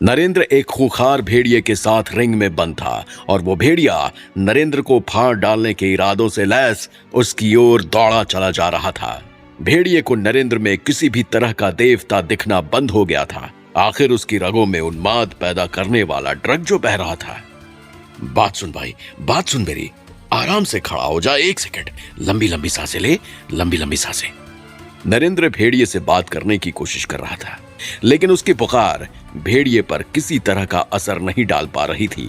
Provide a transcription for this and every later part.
नरेंद्र एक खूंखार भेड़िए के साथ रिंग में बंद था और वो भेड़िया नरेंद्र को फाड़ डालने के इरादों से लैस उसकी ओर दौड़ा चला जा रहा था। भेड़िए को नरेंद्र में किसी भी तरह का देवता दिखना बंद हो गया था। आखिर उसकी रगों में उन्माद पैदा करने वाला ड्रग जो बह रहा था। बात सुन भाई, बात सुन मेरी, आराम से खड़ा हो जा, 1 सेकंड, लंबी लंबी सांसें ले, लंबी लंबी सांसें। नरेंद्र भेड़िए से बात करने की कोशिश कर रहा था, लेकिन उसकी पुकार भेड़िए पर किसी तरह का असर नहीं डाल पा रही थी।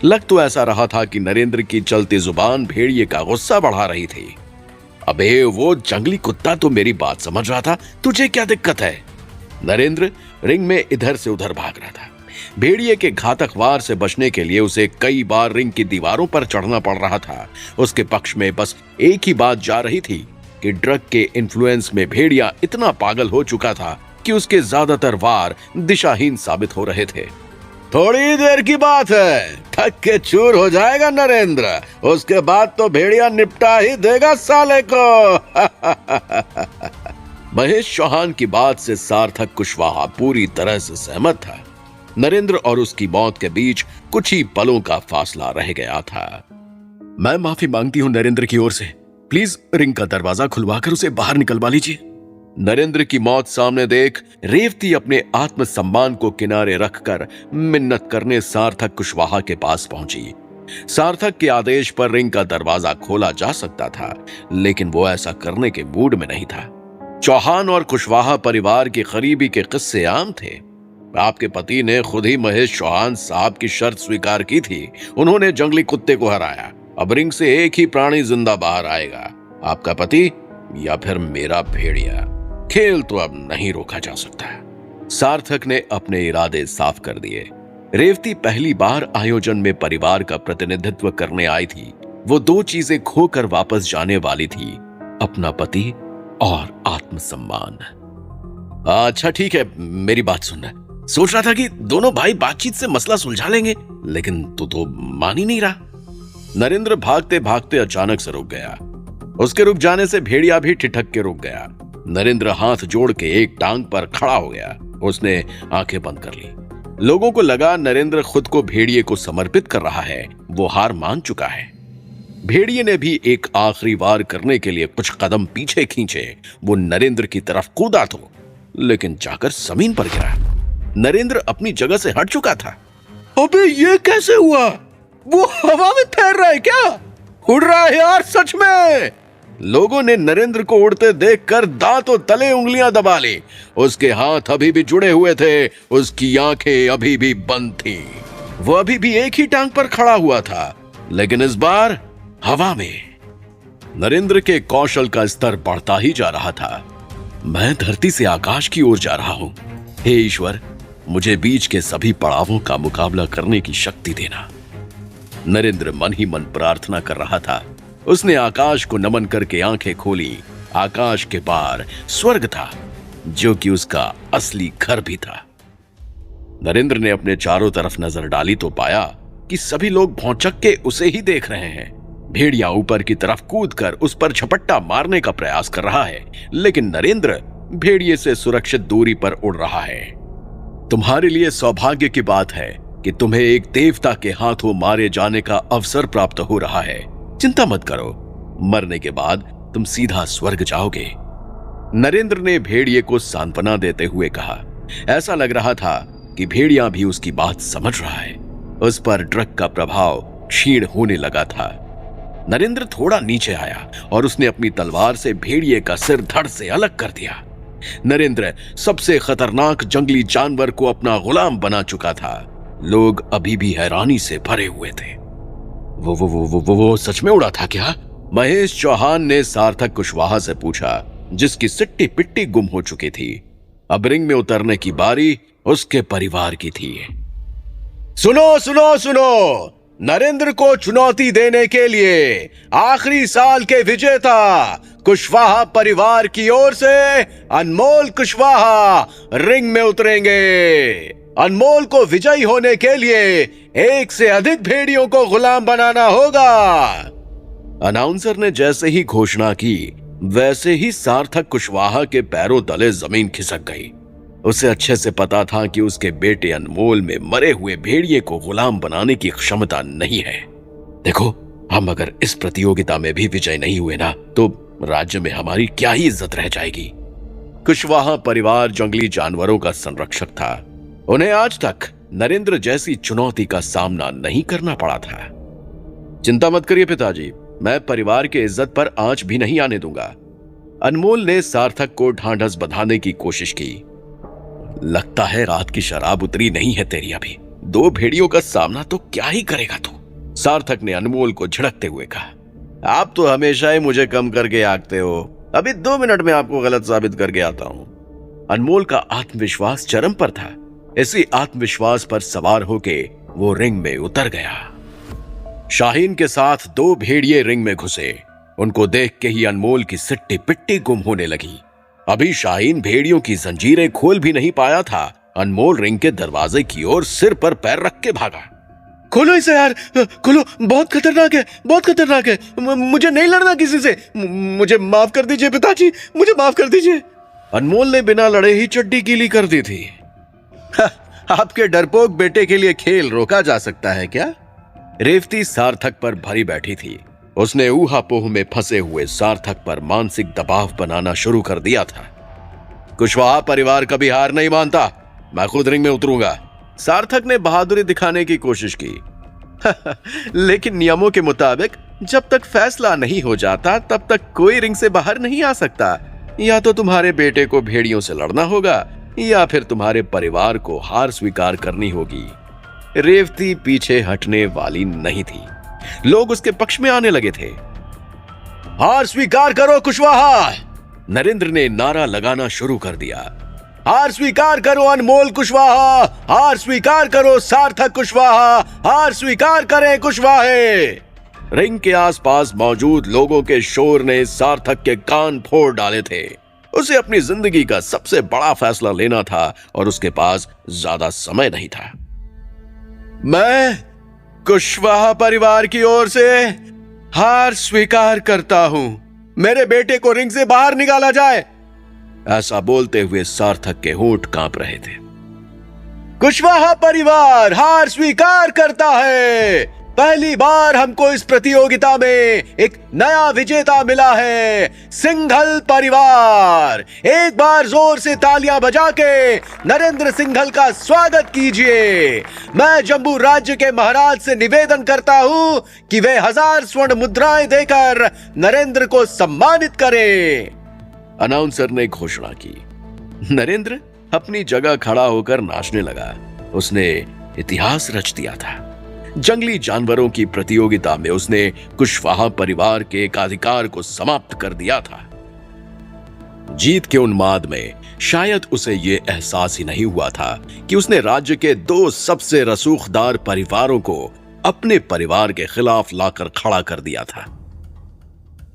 लग तो ऐसा रहा था कि नरेंद्र की चलती जुबान भेड़िए का गुस्सा बढ़ा रही थी। अबे वो जंगली कुत्ता तो मेरी बात समझ रहा था, तुझे क्या दिक्कत है? नरेंद्र रिंग में इधर से उधर भाग रहा था। भेड़िए के घातक वार से बचने के लिए उसे कई बार रिंग की दीवारों पर चढ़ना पड़ रहा था। उसके पक्ष में बस एक ही बात जा रही थी कि ड्रग के इन्फ्लुएंस में भेड़िया इतना पागल हो चुका था कि उसके ज्यादातर वार दिशाहीन साबित हो रहे थे। थोड़ी देर की बात है, थक के चूर हो जाएगा नरेंद्र, उसके बाद तो भेड़िया निपटा ही देगा साले को। महेश चौहान की बात से सार्थक कुशवाहा पूरी तरह से सहमत था। नरेंद्र और उसकी मौत के बीच कुछ ही पलों का फासला रह गया था। मैं माफी मांगती हूं नरेंद्र की ओर से, प्लीज रिंग का दरवाजा खुलवाकर उसे बाहर निकलवा लीजिए। नरेंद्र की मौत सामने देख रेवती अपने आत्मसम्मान को किनारे रखकर मिन्नत करने सार्थक कुशवाहा के पास पहुंची। सार्थक के आदेश पर रिंग का दरवाजा खोला जा सकता था, लेकिन वो ऐसा करने के मूड में नहीं था। चौहान और कुशवाहा परिवार की करीबी के किस्से आम थे। आपके पति ने खुद ही महेश चौहान साहब की शर्त स्वीकार की थी। उन्होंने जंगली कुत्ते को हराया। अब रिंग से एक ही प्राणी जिंदा बाहर आएगा, आपका पति या फिर मेरा भेड़िया। खेल तो अब नहीं रोका जा सकता। सार्थक ने अपने इरादे साफ कर दिए। रेवती पहली बार आयोजन में परिवार का प्रतिनिधित्व करने आई थी। वो 2 चीजें खोकर वापस जाने वाली थी, अपना पति और आत्मसम्मान। अच्छा ठीक है, मेरी बात सुनना। सोच रहा था कि दोनों भाई बातचीत से मसला सुलझा लेंगे, लेकिन तू तो मान ही नहीं रहा। नरेंद्र भागते भागते अचानक से रुक गया। उसके रुक जाने से भेड़िया भी ठिठक के रुक गया। नरेंद्र हाथ जोड़ के एक टांग पर खड़ा हो गया। उसने आंखें बंद कर ली। लोगों को लगा नरेंद्र खुद को भेड़िए को समर्पित कर रहा है, वो हार मान चुका है। भेड़िए ने भी एक आखिरी वार करने के लिए कुछ कदम पीछे खींचे। वो नरेंद्र की तरफ कूदा तो, लेकिन जाकर जमीन पर गिरा। नरेंद्र अपनी जगह से हट चुका था। अबे ये कैसे हुआ? वो हवा में तैर रहा है क्या? उड़ रहा है यार, सच में। लोगों ने नरेंद्र को उड़ते देखकर दांतों तले उंगलियां दबा ली। उसके हाथ अभी भी जुड़े हुए थे, उसकी आंखें अभी भी बंद थीं। वो अभी भी एक ही टांग पर खड़ा हुआ था, लेकिन इस बार हवा में। नरेंद्र के कौशल का स्तर बढ़ता ही जा रहा था। मैं धरती से आकाश की ओर जा रहा हूं। हे ईश्वर, मुझे बीच के सभी पड़ावों का मुकाबला करने की शक्ति देना। नरेंद्र मन ही मन प्रार्थना कर रहा था। उसने आकाश को नमन करके आंखें खोली। आकाश के पार स्वर्ग था, जो कि उसका असली घर भी था। नरेंद्र ने अपने चारों तरफ नजर डाली तो पाया कि सभी लोग भौंचक के उसे ही देख रहे हैं। भेड़िया ऊपर की तरफ कूदकर उस पर झपट्टा मारने का प्रयास कर रहा है, लेकिन नरेंद्र भेड़िए से सुरक्षित दूरी पर उड़ रहा है। तुम्हारे लिए सौभाग्य की बात है कि तुम्हें एक देवता के हाथों मारे जाने का अवसर प्राप्त हो रहा है। चिंता मत करो, मरने के बाद तुम सीधा स्वर्ग जाओगे। नरेंद्र ने भेड़िए को सांत्वना देते हुए कहा। ऐसा लग रहा था कि भेड़िया भी उसकी बात समझ रहा है। उस पर ड्रग का प्रभाव क्षीण होने लगा था। नरेंद्र थोड़ा नीचे आया और उसने अपनी तलवार से भेड़िए का सिर धड़ से अलग कर दिया। नरेंद्र सबसे खतरनाक जंगली जानवर को अपना गुलाम बना चुका था। लोग अभी भी हैरानी से भरे हुए थे। वो सच में उड़ा था क्या? महेश चौहान ने सार्थक कुशवाहा से पूछा, जिसकी सिट्टी पिट्टी गुम हो चुकी थी। अब रिंग में उतरने की बारी उसके परिवार की थी। सुनो सुनो सुनो, नरेंद्र को चुनौती देने के लिए आखिरी साल के विजेता कुशवाहा परिवार की ओर से अनमोल कुशवाहा रिंग में उतरेंगे। अनमोल को विजयी होने के लिए 1 से अधिक भेड़ियों को गुलाम बनाना होगा। अनाउंसर ने जैसे ही घोषणा की, वैसे ही सार्थक कुशवाहा के पैरों तले जमीन खिसक गई। उसे अच्छे से पता था कि उसके बेटे अनमोल में मरे हुए भेड़िए को गुलाम बनाने की क्षमता नहीं है। देखो, हम अगर इस प्रतियोगिता में भी विजय नहीं हुए ना, तो राज्य में हमारी क्या ही इज्जत रह जाएगी। कुशवाहा परिवार जंगली जानवरों का संरक्षक था। उन्हें आज तक नरेंद्र जैसी चुनौती का सामना नहीं करना पड़ा था। चिंता मत करिए पिताजी, मैं परिवार के इज्जत पर आंच भी नहीं आने दूंगा। अनमोल ने सार्थक को ढांढस बंधाने की कोशिश की। लगता है रात की शराब उतरी नहीं है तेरी अभी। 2 भेड़ियों का सामना तो क्या ही करेगा तू? सार्थक ने अनमोल को झिड़कते हुए कहा। आप तो हमेशा ही मुझे कम करके आंकते हो। अभी 2 मिनट में आपको गलत साबित करके आता हूं। अनमोल का आत्मविश्वास चरम पर था। इसी आत्मविश्वास पर सवार होके वो रिंग में उतर गया। शाहीन के साथ 2 भेड़िए रिंग में घुसे। उनको देख के ही अनमोल की सिट्टी पिट्टी गुम होने लगी। अभी शाहीन भेड़ियों की जंजीरें खोल भी नहीं पाया था, अनमोल रिंग के दरवाजे की ओर सिर पर पैर रख के भागा। खोलो इसे यार, खोलो, बहुत खतरनाक है, बहुत खतरनाक है। मुझे नहीं लड़ना किसी से। मुझे माफ कर दीजिए पिताजी, मुझे माफ कर दीजिए। अनमोल ने बिना लड़े ही चड्डी गीली कर दी थी। आपके डरपोक बेटे के लिए खेल रोका जा सकता है क्या? रेवती सार्थक पर भरी बैठी थी। उसने ऊहापोह में फंसे हुए सार्थक पर मानसिक दबाव बनाना शुरू कर दिया था। कुशवाहा परिवार कभी हार नहीं मानता, मैं खुद रिंग में उतरूंगा। सार्थक ने बहादुरी दिखाने की कोशिश की। लेकिन नियमों के मुताबिक जब तक फैसला नहीं हो जाता तब तक कोई रिंग से बाहर नहीं आ सकता। या तो तुम्हारे बेटे को भेड़ियों से लड़ना होगा या फिर तुम्हारे परिवार को हार स्वीकार करनी होगी। रेवती पीछे हटने वाली नहीं थी। लोग उसके पक्ष में आने लगे थे। हार स्वीकार करो कुशवाहा, नरेंद्र ने नारा लगाना शुरू कर दिया। हार स्वीकार करो अनमोल कुशवाहा, हार स्वीकार करो सार्थक कुशवाहा, हार स्वीकार करें कुशवाहे। रिंग के आसपास मौजूद लोगों के शोर ने सार्थक के कान फोड़ डाले थे। उसे अपनी जिंदगी का सबसे बड़ा फैसला लेना था और उसके पास ज्यादा समय नहीं था। मैं कुशवाहा परिवार की ओर से हार स्वीकार करता हूं। मेरे बेटे को रिंग से बाहर निकाला जाए। ऐसा बोलते हुए सार्थक के होंठ कांप रहे थे। कुशवाहा परिवार हार स्वीकार करता है। पहली बार हमको इस प्रतियोगिता में एक नया विजेता मिला है, सिंघल परिवार। एक बार जोर से तालियां बजा के नरेंद्र सिंघल का स्वागत कीजिए। मैं जम्मू राज्य के महाराज से निवेदन करता हूं कि वे 1000 स्वर्ण मुद्राएं देकर नरेंद्र को सम्मानित करें। अनाउंसर ने घोषणा की। नरेंद्र अपनी जगह खड़ा होकर नाचने लगा। उसने इतिहास रच दिया था। जंगली जानवरों की प्रतियोगिता में उसने कुशवाहा परिवार के एकाधिकार को समाप्त कर दिया था। जीत के उन्माद में शायद उसे यह एहसास ही नहीं हुआ था कि उसने राज्य के 2 सबसे रसूखदार परिवारों को अपने परिवार के खिलाफ लाकर खड़ा कर दिया था।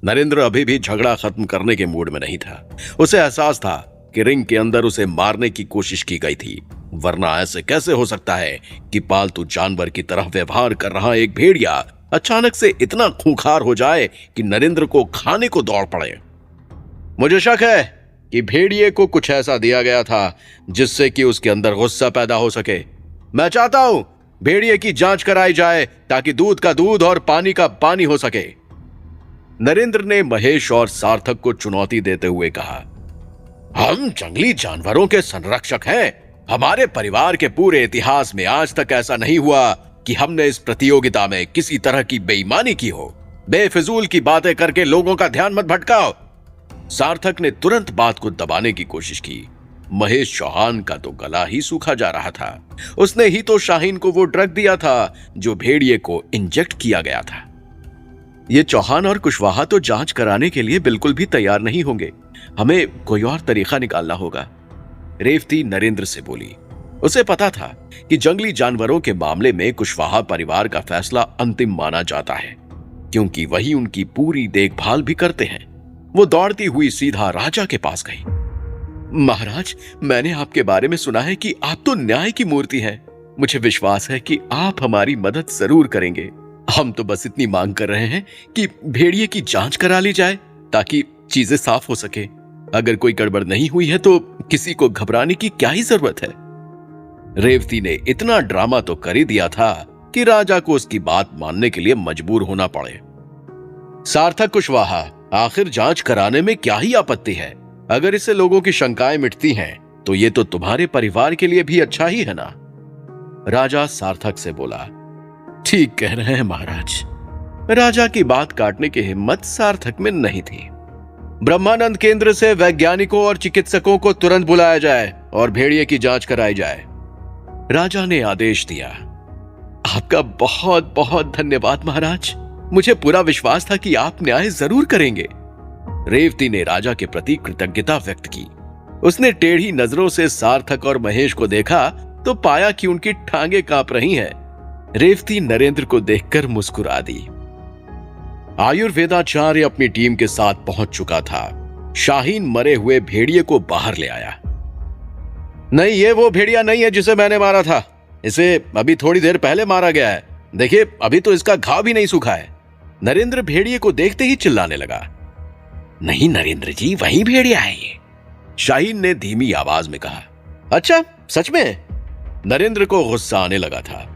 नरेंद्र अभी भी झगड़ा खत्म करने के मूड में नहीं था। उसे एहसास था कि रिंग के अंदर उसे मारने की कोशिश की गई थी, वरना ऐसे कैसे हो सकता है कि पालतू जानवर की तरह व्यवहार कर रहा एक भेड़िया अचानक से इतना खूंखार हो जाए कि नरेंद्र को खाने को दौड़ पड़े। मुझे शक है कि भेड़िए को कुछ ऐसा दिया गया था जिससे कि उसके अंदर गुस्सा पैदा हो सके। मैं चाहता हूं भेड़िए की जांच कराई जाए ताकि दूध का दूध और पानी का पानी हो सके। नरेंद्र ने महेश और सार्थक को चुनौती देते हुए कहा, हम जंगली जानवरों के संरक्षक हैं। हमारे परिवार के पूरे इतिहास में आज तक ऐसा नहीं हुआ कि हमने इस प्रतियोगिता में किसी तरह की बेईमानी की हो। बेफिजूल की बातें करके लोगों का ध्यान मत भटकाओ। सार्थक ने तुरंत बात को दबाने की कोशिश की। महेश चौहान का तो गला ही सूखा जा रहा था। उसने ही तो शाहीन को वो ड्रग दिया था जो भेड़िए को इंजेक्ट किया गया था। ये चौहान और कुशवाहा तो जांच कराने के लिए बिल्कुल भी तैयार नहीं होंगे। हमें कोई और तरीका निकालना होगा। रेवती नरेंद्र से बोली। उसे पता था कि जंगली जानवरों के मामले में कुशवाहा परिवार का फैसला अंतिम माना जाता है, क्योंकि वही उनकी पूरी देखभाल भी करते हैं। वो दौड़ती हुई सीधा राजा के पास गई। महाराज, मैंने आपके बारे में सुना है कि आप तो न्याय की मूर्ति हैं। मुझे विश्वास है कि आप हमारी मदद जरूर करेंगे। हम तो बस इतनी मांग कर रहे हैं कि भेड़िए की जांच करा ली जाए ताकि चीजें साफ हो सके। अगर कोई गड़बड़ नहीं हुई है तो किसी को घबराने की क्या ही जरूरत है। रेवती ने इतना ड्रामा तो कर ही दिया था कि राजा को उसकी बात मानने के लिए मजबूर होना पड़े। सार्थक कुशवाहा, आखिर जांच कराने में क्या ही आपत्ति है? अगर इससे लोगों की शंकाएं मिटती हैं तो ये तो तुम्हारे परिवार के लिए भी अच्छा ही है ना। राजा सार्थक से बोला। ठीक कह रहे हैं महाराज। राजा की बात काटने की हिम्मत सार्थक में नहीं थी। ब्रह्मानंद केंद्र से वैज्ञानिकों और चिकित्सकों को तुरंत बुलाया जाए और भेड़िए की जांच कराई जाए। राजा ने आदेश दिया। आपका बहुत बहुत धन्यवाद महाराज। मुझे पूरा विश्वास था कि आप न्याय जरूर करेंगे। रेवती ने राजा के प्रति कृतज्ञता व्यक्त की। उसने टेढ़ी नजरों से सार्थक और महेश को देखा तो पाया कि उनकी टांगें कांप रही हैं। रेवती नरेंद्र को देखकर मुस्कुरा दी। आयुर्वेदाचार्य अपनी टीम के साथ पहुंच चुका था। शाहीन मरे हुए भेड़िए को बाहर ले आया। नहीं, ये वो भेड़िया नहीं है जिसे मैंने मारा था। इसे अभी थोड़ी देर पहले मारा गया है। देखिए, अभी तो इसका घाव भी नहीं सूखा है। नरेंद्र भेड़िए को देखते ही चिल्लाने लगा। नहीं नरेंद्र जी, वही भेड़िया है ये, शाहीन ने धीमी आवाज में कहा। अच्छा, सच में? नरेंद्र को गुस्सा आने लगा था।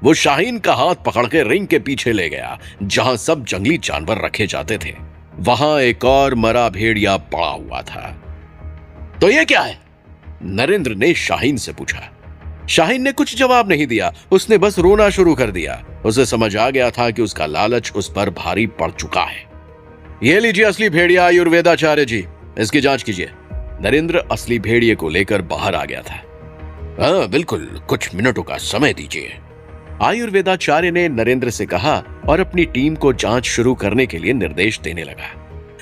वो शाहीन का हाथ पकड़ के रिंग के पीछे ले गया जहां सब जंगली जानवर रखे जाते थे। वहां एक और मरा भेड़िया पड़ा हुआ था। तो ये क्या है? नरेंद्र ने शाहीन से पूछा। शाहीन ने कुछ जवाब नहीं दिया। उसने बस रोना शुरू कर दिया। उसे समझ आ गया था कि उसका लालच उस पर भारी पड़ चुका है। ये लीजिए असली भेड़िया आयुर्वेदाचार्य जी, इसकी जांच कीजिए। नरेंद्र असली भेड़िए को लेकर बाहर आ गया था। हाँ बिल्कुल, कुछ मिनटों का समय दीजिए, आयुर्वेदाचार्य ने नरेंद्र से कहा और अपनी टीम को जांच शुरू करने के लिए निर्देश देने लगा।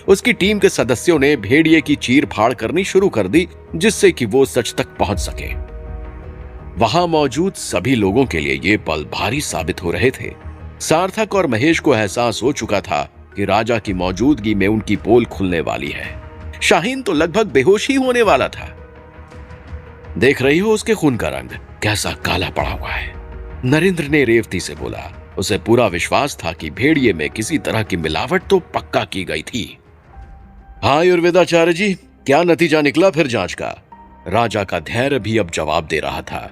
उसकी टीम के सदस्यों ने भेड़िए की चीर फाड़ करनी शुरू कर दी जिससे कि वो सच तक पहुंच सके। वहां मौजूद सभी लोगों के लिए ये पल भारी साबित हो रहे थे। सार्थक और महेश को एहसास हो चुका था कि राजा की मौजूदगी में उनकी पोल खुलने वाली है। शाहीन तो लगभग बेहोश ही होने वाला था। देख रही हो उसके खून का रंग कैसा काला पड़ा हुआ है, नरेंद्र ने रेवती से बोला। उसे पूरा विश्वास था कि भेड़िए में किसी तरह की मिलावट तो पक्का की गई थी। हाँ आयुर्वेदाचार्य जी, क्या नतीजा निकला फिर जांच का? राजा का धैर्य भी अब जवाब दे रहा था।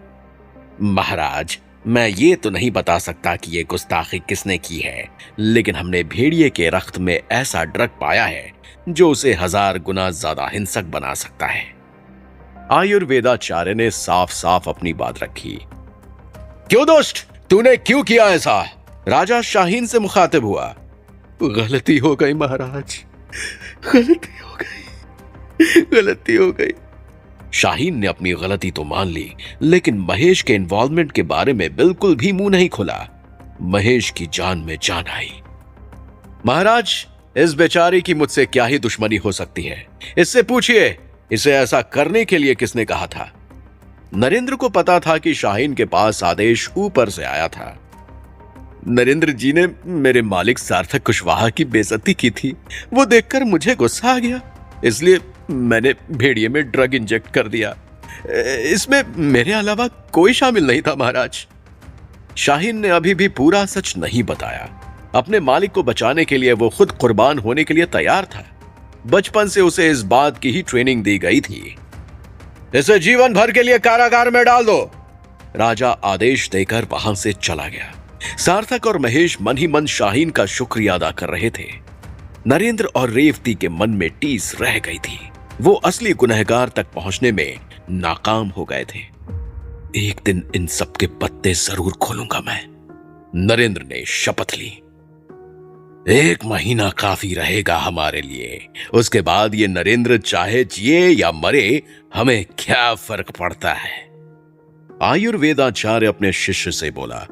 महाराज, मैं ये तो नहीं बता सकता कि ये गुस्ताखी किसने की है, लेकिन हमने भेड़िए के रक्त में ऐसा ड्रग पाया है जो उसे 1000 गुना ज्यादा हिंसक बना सकता है। आयुर्वेदाचार्य ने साफ साफ अपनी बात रखी। क्यों दोस्त, तूने क्यों किया ऐसा? राजा शाहीन से मुखातिब हुआ। गलती हो गई महाराज, गलती हो गई। शाहीन ने अपनी गलती तो मान ली, लेकिन महेश के इन्वॉल्वमेंट के बारे में बिल्कुल भी मुंह नहीं खोला। महेश की जान में जान आई। महाराज, इस बेचारे की मुझसे क्या ही दुश्मनी हो सकती है? इससे पूछिए, इसे ऐसा करने के लिए किसने कहा था? नरेंद्र को पता था कि शाहीन के पास आदेश ऊपर से आया था। नरेंद्र जी ने मेरे मालिक सार्थक कुशवाहा की बेइज्जती की थी। वो देखकर मुझे गुस्सा आ गया, इसलिए मैंने भेड़िए में ड्रग इंजेक्ट कर दिया। इसमें मेरे अलावा कोई शामिल नहीं था महाराज। शाहीन ने अभी भी पूरा सच नहीं बताया। अपने मालिक को बचाने के लिए वो खुद कुर्बान होने के लिए तैयार था। बचपन से उसे इस बात की ही ट्रेनिंग दी गई थी। इसे जीवन भर के लिए कारागार में डाल दो, राजा आदेश देकर वहां से चला गया। सार्थक और महेश मन ही मन शाहीन का शुक्रिया अदा कर रहे थे। नरेंद्र और रेवती के मन में टीस रह गई थी। वो असली गुनहगार तक पहुंचने में नाकाम हो गए थे। एक दिन इन सब के पत्ते जरूर खोलूंगा मैं, नरेंद्र ने शपथ ली। 1 महीना काफी रहेगा हमारे लिए। उसके बाद ये नरेंद्र चाहे जिए या मरे, हमें क्या फर्क पड़ता है? आयुर्वेदाचार्य अपने शिष्य से बोला।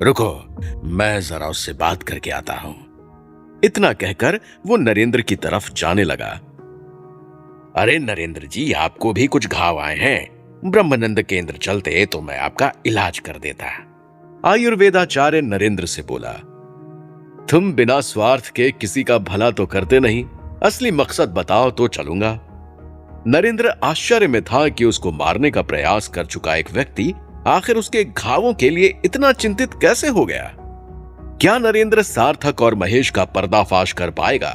रुको, मैं जरा उससे बात करके आता हूं। इतना कहकर वो नरेंद्र की तरफ जाने लगा। अरे नरेंद्र जी, आपको भी कुछ घाव आए हैं। ब्रह्मानंद केंद्र चलते तो मैं आपका इलाज कर देता। आयुर्वेदाचार्य नरेंद्र से बोला। तुम बिना स्वार्थ के किसी का भला तो करते नहीं, असली मकसद बताओ तो चलूंगा। नरेंद्र आश्चर्य में था कि उसको मारने का प्रयास कर चुका एक व्यक्ति आखिर उसके घावों के लिए इतना चिंतित कैसे हो गया? क्या नरेंद्र सार्थक और महेश का पर्दाफाश कर पाएगा?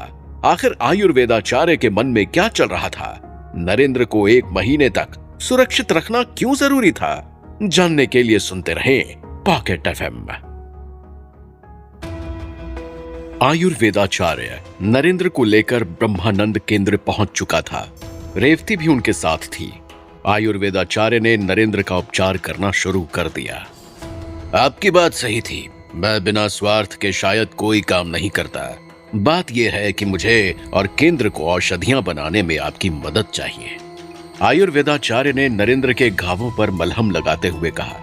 आखिर आयुर्वेदाचार्य के मन में क्या चल रहा था? नरेंद्र को 1 महीने तक सुरक्षित रखना क्यों जरूरी था? जानने के लिए सुनते रहें पॉकेट एफएम। आयुर्वेदाचार्य नरेंद्र को लेकर ब्रह्मानंद केंद्र पहुंच चुका था। रेवती भी उनके साथ थी। आयुर्वेदाचार्य ने नरेंद्र का उपचार करना शुरू कर दिया। आपकी बात सही थी, मैं बिना स्वार्थ के शायद कोई काम नहीं करता। बात यह है कि मुझे और केंद्र को औषधियां बनाने में आपकी मदद चाहिए। आयुर्वेदाचार्य ने नरेंद्र के घावों पर मलहम लगाते हुए कहा।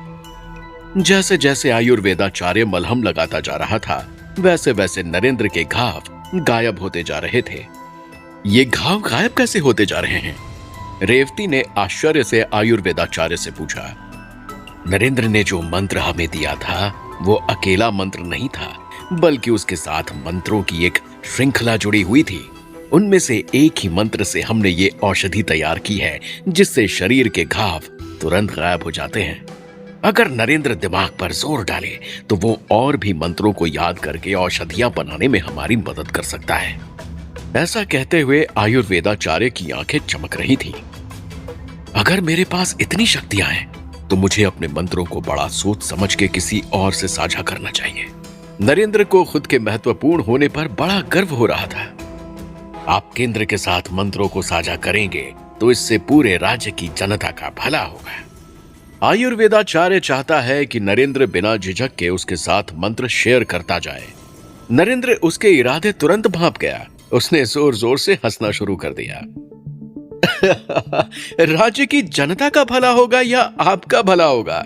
जैसे जैसे आयुर्वेदाचार्य मलहम लगाता जा रहा था, वैसे वैसे नरेंद्र के घाव गायब होते जा रहे थे। ये घाव गायब कैसे होते जा रहे हैं? रेवती ने आश्चर्य से आयुर्वेदाचार्य से पूछा। नरेंद्र ने जो मंत्र हमें दिया था वो अकेला मंत्र नहीं था, बल्कि उसके साथ मंत्रों की एक श्रृंखला जुड़ी हुई थी। उनमें से एक ही मंत्र से हमने ये औषधि तैयार की है, जिससे शरीर के घाव तुरंत गायब हो जाते हैं। अगर नरेंद्र दिमाग पर जोर डाले तो वो और भी मंत्रों को याद करके औषधियां बनाने में हमारी मदद कर सकता है। ऐसा कहते हुए आयुर्वेदाचार्य की आंखें चमक रही थीं। अगर मेरे पास इतनी शक्तियां हैं तो मुझे अपने मंत्रों को बड़ा सोच समझ के किसी और से साझा करना चाहिए। नरेंद्र को खुद के महत्वपूर्ण होने पर बड़ा गर्व हो रहा था। आप केंद्र के साथ मंत्रों को साझा करेंगे तो इससे पूरे राज्य की जनता का भला होगा। आयुर्वेदाचार्य चाहता है कि नरेंद्र बिना झिझक के उसके साथ मंत्र शेयर करता जाए। नरेंद्र उसके इरादे तुरंत भांप गया। उसने जोर जोर से हंसना शुरू कर दिया। राज्य की जनता का भला होगा या आपका भला होगा?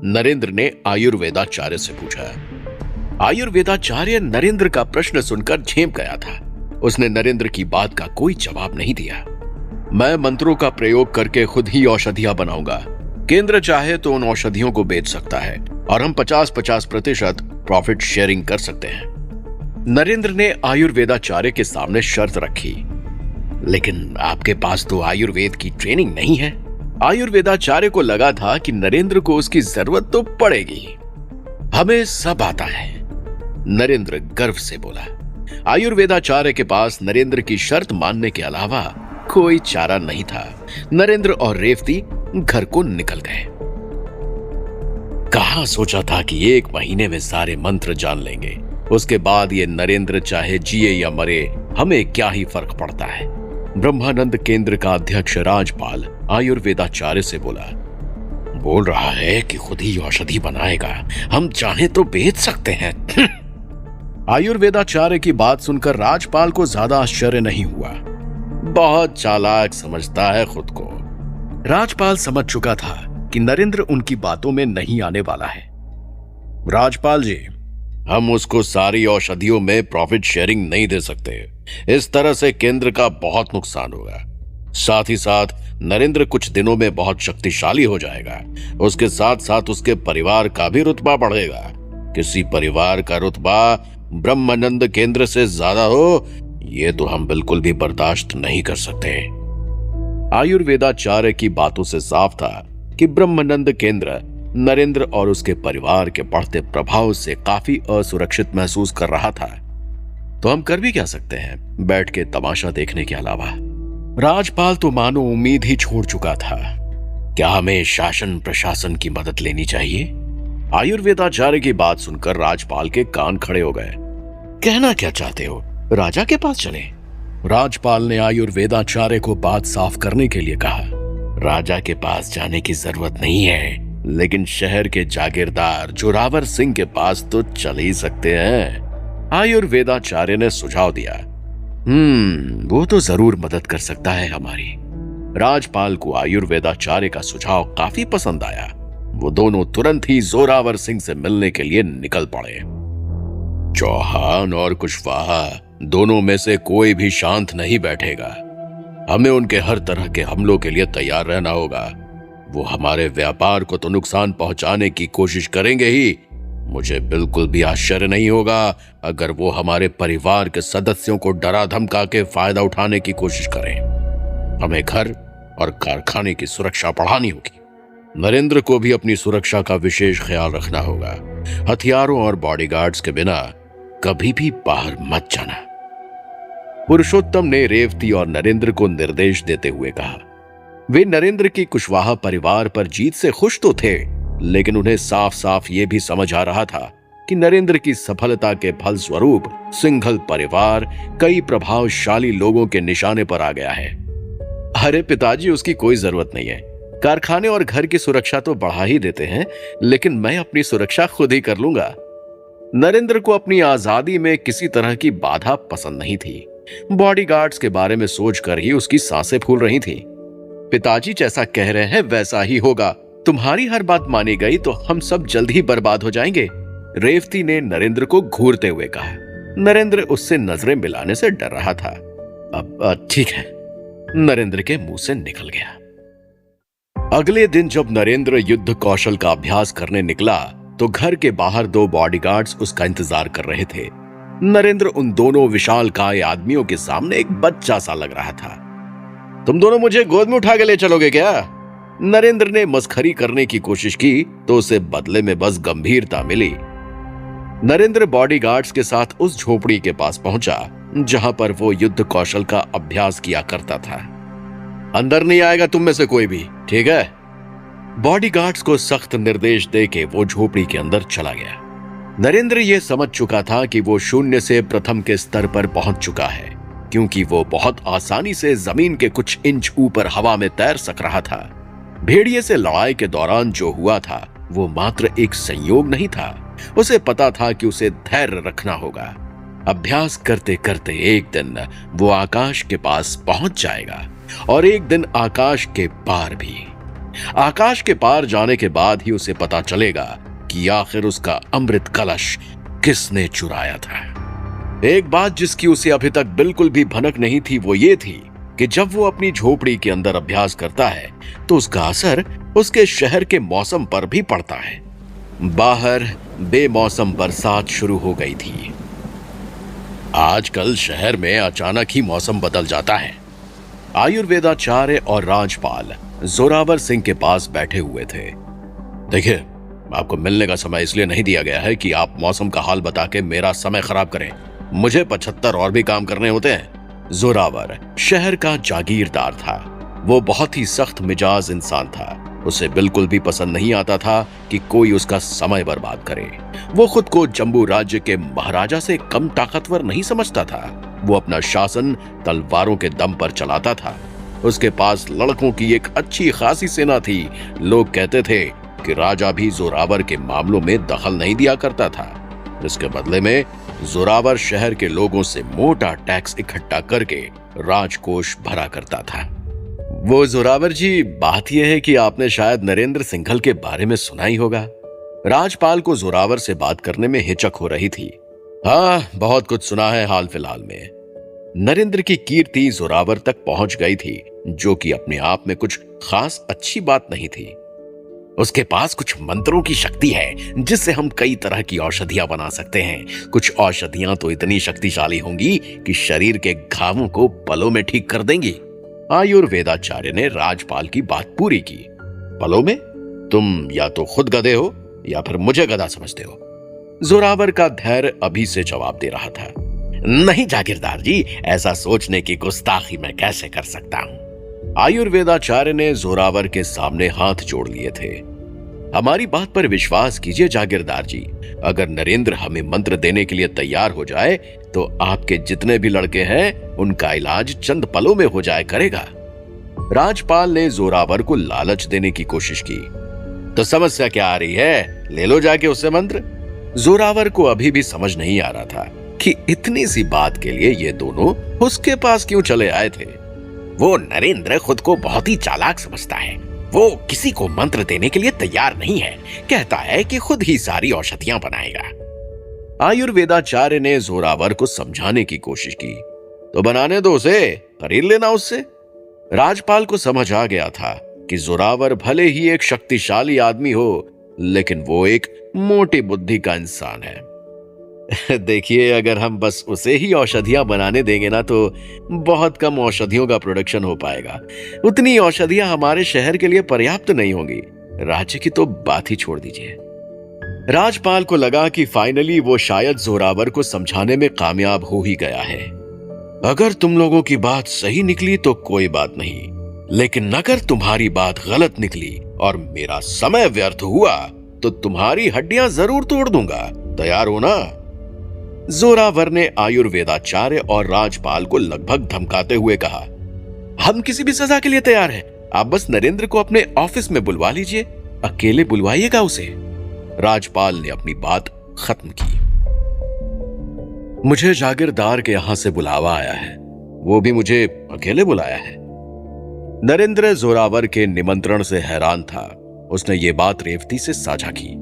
नरेंद्र ने आयुर्वेदाचार्य से पूछा। आयुर्वेदाचार्य नरेंद्र का प्रश्न सुनकर झेप गया था। उसने नरेंद्र की बात का कोई जवाब नहीं दिया। मैं मंत्रों का प्रयोग करके खुद ही औषधियां बनाऊंगा। केंद्र चाहे तो उन औषधियों को बेच सकता है और हम 50-50% प्रॉफिट शेयरिंग कर सकते हैं। नरेंद्र ने आयुर्वेदाचार्य के सामने शर्त रखी। लेकिन आपके पास तो आयुर्वेद की ट्रेनिंग नहीं है। आयुर्वेदाचार्य को लगा था कि नरेंद्र को उसकी जरूरत तो पड़ेगी। हमें सब आता है, नरेंद्र गर्व से बोला। आयुर्वेदाचार्य के पास नरेंद्र की शर्त मानने के अलावा कोई चारा नहीं था। नरेंद्र और रेवती घर को निकल गए। कहां सोचा था कि 1 महीने में सारे मंत्र जान लेंगे। उसके बाद ये नरेंद्र चाहे जिए या मरे, हमें क्या ही फर्क पड़ता है। ब्रह्मानंद केंद्र का अध्यक्ष राजपाल आयुर्वेदाचार्य से बोला। बोल रहा है कि खुद ही औषधि बनाएगा, हम चाहें तो बेच सकते हैं। आयुर्वेदाचार्य की बात सुनकर राजपाल को ज्यादा आश्चर्य नहीं हुआ। बहुत चालाक समझता है खुद को। राजपाल समझ चुका था कि नरेंद्र उनकी बातों में नहीं आने वाला है। राजपाल जी, हम उसको सारी औषधियों में प्रॉफिट शेयरिंग नहीं दे सकते। इस तरह से केंद्र का बहुत नुकसान होगा। साथ ही साथ नरेंद्र कुछ दिनों में बहुत शक्तिशाली हो जाएगा। उसके साथ साथ उसके परिवार का भी रुतबा बढ़ेगा। किसी परिवार का रुतबा ब्रह्मानंद केंद्र से ज्यादा हो, ये तो हम बिल्कुल भी बर्दाश्त नहीं कर सकते। आयुर्वेदाचार्य की बातों से साफ था कि ब्रह्मानंद केंद्र नरेंद्र और उसके परिवार के बढ़ते प्रभाव से काफी असुरक्षित महसूस कर रहा था। तो हम कर भी क्या सकते हैं बैठ के तमाशा देखने के अलावा? राजपाल तो मानो उम्मीद ही छोड़ चुका था। क्या हमें शासन प्रशासन की मदद लेनी चाहिए? आयुर्वेदाचार्य की बात सुनकर राजपाल के कान खड़े हो गए। कहना क्या चाहते हो? राजा के पास चले? राजपाल ने आयुर्वेदाचार्य को बात साफ करने के लिए कहा। राजा के पास जाने की जरूरत नहीं है, लेकिन शहर के जागीरदार जोरावर सिंह के पास तो चल ही सकते हैं। आयुर्वेदाचार्य ने सुझाव दिया। वो तो जरूर मदद कर सकता है हमारी। राजपाल को आयुर्वेदाचार्य का सुझाव काफी पसंद आया। वो दोनों तुरंत ही जोरावर सिंह से मिलने के लिए निकल पड़े। चौहान और कुशवाहा दोनों में से कोई भी शांत नहीं बैठेगा। हमें उनके हर तरह के हमलों के लिए तैयार रहना होगा। वो हमारे व्यापार को तो नुकसान पहुंचाने की कोशिश करेंगे ही। मुझे बिल्कुल भी आश्चर्य नहीं होगा अगर वो हमारे परिवार के सदस्यों को डरा धमका के फायदा उठाने की कोशिश करें। हमें घर और कारखाने की सुरक्षा बढ़ानी होगी। नरेंद्र को भी अपनी सुरक्षा का विशेष ख्याल रखना होगा। हथियारों और बॉडीगार्ड्स के बिना कभी भी बाहर मत जाना। पुरुषोत्तम ने रेवती और नरेंद्र को निर्देश देते हुए कहा। वे नरेंद्र की कुशवाहा परिवार पर जीत से खुश तो थे, लेकिन उन्हें साफ साफ यह भी समझ आ रहा था कि नरेंद्र की सफलता के फलस्वरूप सिंघल परिवार कई प्रभावशाली लोगों के निशाने पर आ गया है। अरे पिताजी, उसकी कोई जरूरत नहीं है। कारखाने और घर की सुरक्षा तो बढ़ा ही देते हैं, लेकिन मैं अपनी सुरक्षा खुद ही कर लूंगा। नरेंद्र को अपनी आजादी में किसी तरह की बाधा पसंद नहीं थी। बॉडीगार्ड्स के बारे में सोचकर ही उसकी सांसें फूल रही थीं। पिताजी जैसा कह रहे हैं वैसा ही होगा। तुम्हारी हर बात मानी गई तो हम सब जल्द ही बर्बाद हो जाएंगे, रेवती ने नरेंद्र को घूरते हुए कहा। नरेंद्र उससे नजरें मिलाने से डर रहा था। अब ठीक है, नरेंद्र के मुंह से निकल गया। अगले दिन जब नरेंद्र युद्ध कौशल का अभ्यास करने निकला तो घर के बाहर 2 बॉडीगार्ड्स उसका इंतजार कर रहे थे। नरेंद्र उन दोनों विशालकाय आदमियों के सामने एक बच्चा सा लग रहा था। तुम दोनों मुझे गोद में उठा के ले चलोगे क्या? नरेंद्र ने मस्खरी करने की कोशिश की तो उसे बदले में बस गंभीरता मिली। नरेंद्र बॉडीगार्ड्स के साथ उस झोपड़ी के पास पहुंचा जहां पर वो युद्ध कौशल का अभ्यास किया करता था। अंदर नहीं आएगा तुम में से कोई भी, ठीक है? बॉडीगार्ड्स को सख्त निर्देश देके वो झोपड़ी के अंदर चला गया। नरेंद्र ये समझ चुका था कि वो शून्य से प्रथम के स्तर पर पहुंच चुका है, क्योंकि वो बहुत आसानी से जमीन के कुछ इंच ऊपर हवा में तैर सक रहा था। भेड़िए से लड़ाई के दौरान जो हुआ था वो मात्र एक संयोग नहीं था। उसे पता था कि उसे धैर्य रखना होगा। अभ्यास करते करते एक दिन वो आकाश के पास पहुंच जाएगा, और एक दिन आकाश के पार भी। आकाश के पार जाने के बाद ही उसे पता चलेगा कि आखिर उसका अमृत कलश किसने चुराया था। एक बात जिसकी उसे अभी तक बिल्कुल भी भनक नहीं थी वो ये थी कि जब वो अपनी झोपड़ी के अंदर अभ्यास करता है तो उसका असर उसके शहर के मौसम पर भी पड़ता है। बाहर बेमौसम बरसात शुरू हो गई थी। आजकल शहर में अचानक ही मौसम बदल जाता है। आयुर्वेदाचार्य और राजपाल जोरावर सिंह के पास बैठे हुए थे। देखिए, आपको मिलने का समय इसलिए नहीं दिया गया है कि आप मौसम का हाल बता के मेरा समय खराब करें। मुझे 75 और भी काम करने होते हैं। जोरावर शहर का जागीरदार था। वो बहुत ही सख्त मिजाज इंसान था। उसे बिल्कुल भी पसंद नहीं आता था कि कोई उसका समय बर्बाद करे। वो खुद को जम्बू राज्य के महाराजा से कम ताकतवर नहीं समझता था। वो अपना शासन तलवारों के दम पर चलाता था। उसके पास लड़कों की एक अच्छी खासी सेना थी। लोग कहते थे कि राजा भी जोरावर के मामलों में दखल नहीं दिया करता था। इसके बदले में जोरावर शहर के लोगों से मोटा टैक्स इकट्ठा करके राजकोष भरा करता था। वो जोरावर जी, बात यह है कि आपने शायद नरेंद्र सिंघल के बारे में सुना ही होगा। राजपाल को जोरावर से बात करने में हिचक हो रही थी। हाँ, बहुत कुछ सुना है हाल फिलहाल में। नरेंद्र की कीर्ति जोरावर तक पहुंच गई थी, जो कि अपने आप में कुछ खास अच्छी बात नहीं थी। उसके पास कुछ मंत्रों की शक्ति है जिससे हम कई तरह की औषधियां बना सकते हैं। कुछ औषधियां तो इतनी शक्तिशाली होंगी कि शरीर के घावों को पलों में ठीक कर देंगी। आयुर्वेदाचार्य ने राजपाल की बात पूरी की। पलों में? तुम या तो खुद गधे हो या फिर मुझे गधा समझते हो। जोरावर का धैर्य अभी से जवाब दे रहा था। नहीं जागीरदार जी, ऐसा सोचने की गुस्ताखी मैं कैसे कर सकता हूं। आयुर्वेदाचार्य ने जोरावर के सामने हाथ जोड़ लिए थे। हमारी बात पर विश्वास कीजिए जागीरदार जी, अगर नरेंद्र हमें मंत्र देने के लिए तैयार हो जाए तो आपके जितने भी लड़के हैं उनका इलाज चंद पलों में हो जाए करेगा। राजपाल ने जोरावर को लालच देने की कोशिश की। तो समस्या क्या आ रही है? ले लो जाके उससे मंत्र। जोरावर को अभी भी समझ नहीं आ रहा था कि इतनी सी बात के लिए ये दोनों उसके पास क्यों चले आए थे। वो नरेंद्र खुद को बहुत ही चालाक समझता है। वो किसी को मंत्र देने के लिए तैयार नहीं है। कहता है कि खुद ही सारी औषधियां बनाएगा। आयुर्वेदाचार्य ने जोरावर को समझाने की कोशिश की। तो बनाने दो उसे, खरीद लेना उससे। राजपाल को समझ आ गया था कि जोरावर भले ही एक शक्तिशाली आदमी हो, लेकिन वो एक मोटी बुद्धि का इंसान है। देखिए, अगर हम बस उसे ही औषधियां बनाने देंगे ना तो बहुत कम औषधियों का प्रोडक्शन हो पाएगा। उतनी औषधियां हमारे शहर के लिए पर्याप्त नहीं होंगी। राज्य की तो बात ही छोड़ दीजिए। राजपाल को लगा कि फाइनली वो शायद जोरावर को समझाने में कामयाब हो ही गया है। अगर तुम लोगों की बात सही निकली तो कोई बात नहीं, लेकिन अगर तुम्हारी बात गलत निकली और मेरा समय व्यर्थ हुआ तो तुम्हारी हड्डियां जरूर तोड़ दूंगा। तैयार हो ना? जोरावर ने आयुर्वेदाचार्य और राजपाल को लगभग धमकाते हुए कहा, हम किसी भी सजा के लिए तैयार हैं। आप बस नरेंद्र को अपने ऑफिस में बुलवा लीजिए, अकेले बुलवाइएगा उसे। राजपाल ने अपनी बात खत्म की। मुझे जागीरदार के यहां से बुलावा आया है, वो भी मुझे अकेले बुलाया है। नरेंद्र जोरावर के निमंत्रण से हैरान था। उसने ये बात रेवती से साझा की।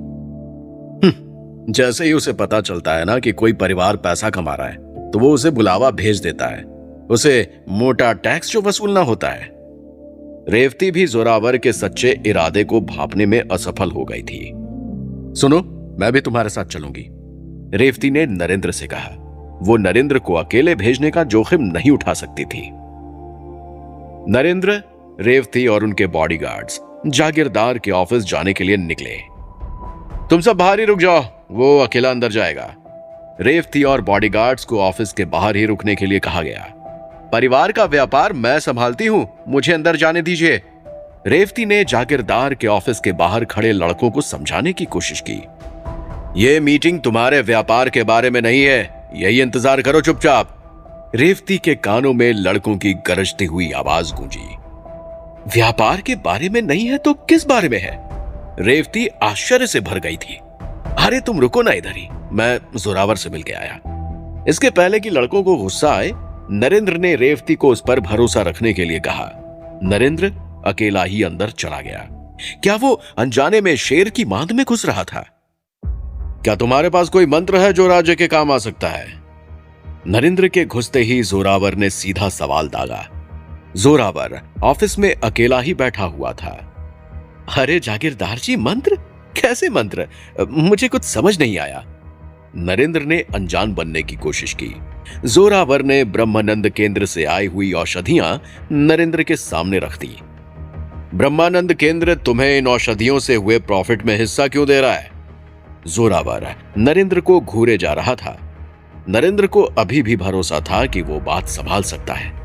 जैसे ही उसे पता चलता है ना कि कोई परिवार पैसा कमा रहा है तो वो उसे बुलावा भेज देता है, उसे मोटा टैक्स जो वसूलना होता है। रेवती भी जोरावर के सच्चे इरादे को भांपने में असफल हो गई थी। सुनो, मैं भी तुम्हारे साथ चलूंगी, रेवती ने नरेंद्र से कहा। वो नरेंद्र को अकेले भेजने का जोखिम नहीं उठा सकती थी। नरेंद्र, रेवती और उनके बॉडीगार्ड्स जागीरदार के ऑफिस जाने के लिए निकले। तुम सब बाहर ही रुक जाओ, वो अकेला अंदर जाएगा। रेवती और बॉडीगार्ड्स को ऑफिस के बाहर ही रुकने के लिए कहा गया। परिवार का व्यापार मैं संभालती हूं, मुझे अंदर जाने दीजिए। रेवती ने जागीरदार के ऑफिस के बाहर खड़े लड़कों को समझाने की कोशिश की। यह मीटिंग तुम्हारे व्यापार के बारे में नहीं है, यही इंतजार करो चुपचाप। रेवती के कानों में लड़कों की गरजती हुई आवाज गूंजी। व्यापार के बारे में नहीं है तो किस बारे में है? रेवती आश्चर्य से भर गई थी। अरे तुम रुको ना इधर ही, मैं जोरावर से मिलके आया। इसके पहले कि लड़कों को गुस्सा आए, नरेंद्र ने रेवती को उस पर भरोसा रखने के लिए कहा। नरेंद्र अकेला ही अंदर चला गया। क्या वो अनजाने में शेर की मांद में घुस रहा था? क्या तुम्हारे पास कोई मंत्र है जो राज्य के काम आ सकता है? नरेंद्र के घुसते ही जोरावर ने सीधा सवाल दागा। जोरावर ऑफिस में अकेला ही बैठा हुआ था। अरे जागीरदार जी, मंत्र? कैसे मंत्र? मुझे कुछ समझ नहीं आया। नरेंद्र ने अनजान बनने की कोशिश की। जोरावर ने ब्रह्मानंद केंद्र से आई हुई औषधियां नरेंद्र के सामने रख दी। ब्रह्मानंद केंद्र तुम्हें इन औषधियों से हुए प्रॉफिट में हिस्सा क्यों दे रहा है? जोरावर नरेंद्र को घूरे जा रहा था। नरेंद्र को अभी भी भरोसा था कि वो बात संभाल सकता है।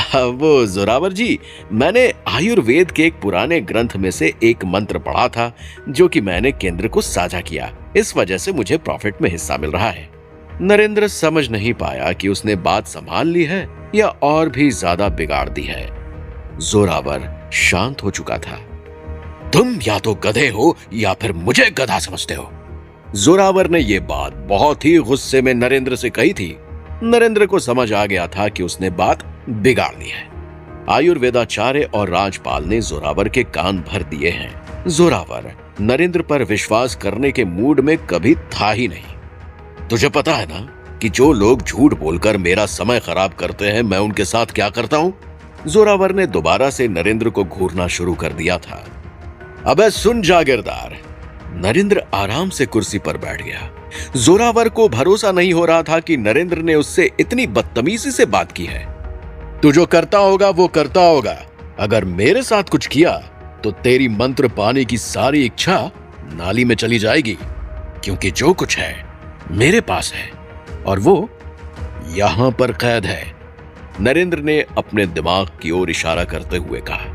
वो जोरावर जी, मैंने आयुर्वेद के एक पुराने ग्रंथ में से एक मंत्र पढ़ा था जो कि मैंने केंद्र को साझा किया, इस वजह से मुझे प्रॉफिट में हिस्सा मिल रहा है। नरेंद्र समझ नहीं पाया कि उसने बात संभाल ली है या और भी ज्यादा बिगाड़ दी है। जोरावर शांत हो चुका था। तुम या तो गधे हो या फिर मुझे गधा समझते हो। जोरावर ने यह बात बहुत ही गुस्से में नरेंद्र से कही थी। नरेंद्र को समझ आ गया था कि उसने बात बिगाड़ दी है। आयुर्वेदाचार्य और राजपाल ने जोरावर के कान भर दिए हैं। जोरावर नरेंद्र पर विश्वास करने के मूड में कभी था ही नहीं। तुझे पता है ना कि जो लोग झूठ बोलकर मेरा समय खराब करते हैं, मैं उनके साथ क्या करता हूं? जोरावर ने दोबारा से नरेंद्र को घूरना शुरू कर दिया था। अबे सुन जागीरदार। नरेंद्र आराम से कुर्सी पर बैठ गया। जोरावर को भरोसा नहीं हो रहा था कि नरेंद्र ने उससे इतनी बदतमीजी से बात की है। तू जो करता होगा वो करता होगा। अगर मेरे साथ कुछ किया तो तेरी मंत्र पाने की सारी इच्छा नाली में चली जाएगी, क्योंकि जो कुछ है मेरे पास है और वो यहां पर कैद है। नरेंद्र ने अपने दिमाग की ओर इशारा करते हुए कहा।